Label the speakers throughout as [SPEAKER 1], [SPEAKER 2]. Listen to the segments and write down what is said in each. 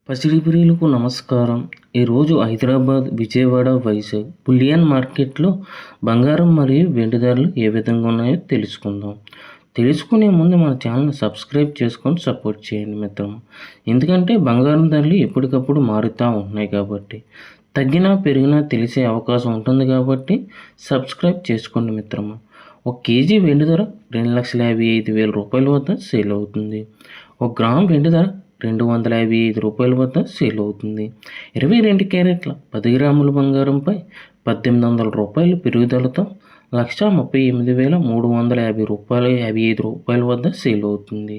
[SPEAKER 1] పసిడి ప్రియులకు నమస్కారం. ఈరోజు హైదరాబాద్, విజయవాడ, వైజాగ్ బులియన్ మార్కెట్లో బంగారం మరియు వెండి ధరలు ఏ విధంగా ఉన్నాయో తెలుసుకుందాం. తెలుసుకునే ముందు మన ఛానల్ని సబ్స్క్రైబ్ చేసుకొని సపోర్ట్ చేయండి మిత్రమా. ఎందుకంటే బంగారం ధరలు ఎప్పటికప్పుడు మారుతూ ఉంటున్నాయి కాబట్టి తగ్గినా పెరిగినా తెలిసే అవకాశం ఉంటుంది కాబట్టి సబ్స్క్రైబ్ చేసుకోండి మిత్రమా. 1 కేజీ వెండి ధర 2,55,000 రూపాయల వద్ద సేల్ అవుతుంది. 1 గ్రామ్ వెండి ధర 255 రూపాయల వద్ద సేల్ అవుతుంది. 22 క్యారెట్ల 10 గ్రాముల బంగారంపై 1,800 రూపాయలు పెరుగుదలతో 1,38,350 రూపాయలు 55 రూపాయల వద్ద సేల్ అవుతుంది.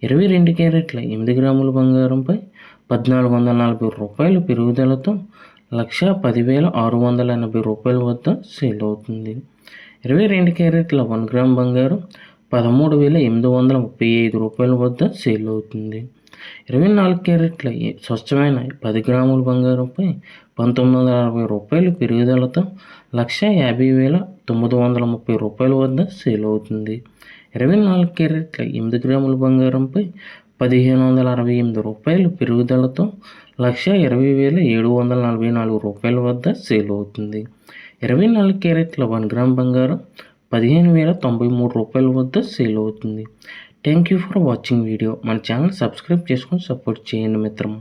[SPEAKER 1] 22 క్యారెట్ల 8 గ్రాముల బంగారంపై 1,440 రూపాయలు పెరుగుదలతో 1,10,680 రూపాయల వద్ద సేల్ అవుతుంది. 22 క్యారెట్ల 1 గ్రామ్ బంగారం 13,835 రూపాయల వద్ద సేల్ అవుతుంది. 24 క్యారెట్ల స్వచ్ఛమైన 10 గ్రాముల బంగారంపై 1,960 రూపాయలు పెరుగుదలతో 1,50,930 రూపాయల వద్ద సేల్ అవుతుంది. 24 క్యారెట్ల 8 గ్రాముల బంగారంపై 1,568 రూపాయలు పెరుగుదలతో 1,20,744 రూపాయల వద్ద సేల్ అవుతుంది. 24 క్యారెట్ల 1 గ్రామ్ బంగారం 15,093 రూపాయల వద్ద సేల్ అవుతుంది. Thank you for watching video. మన ఛానల్ సబ్స్క్రైబ్ చేసుకొని సపోర్ట్ చేయండి మిత్రమా.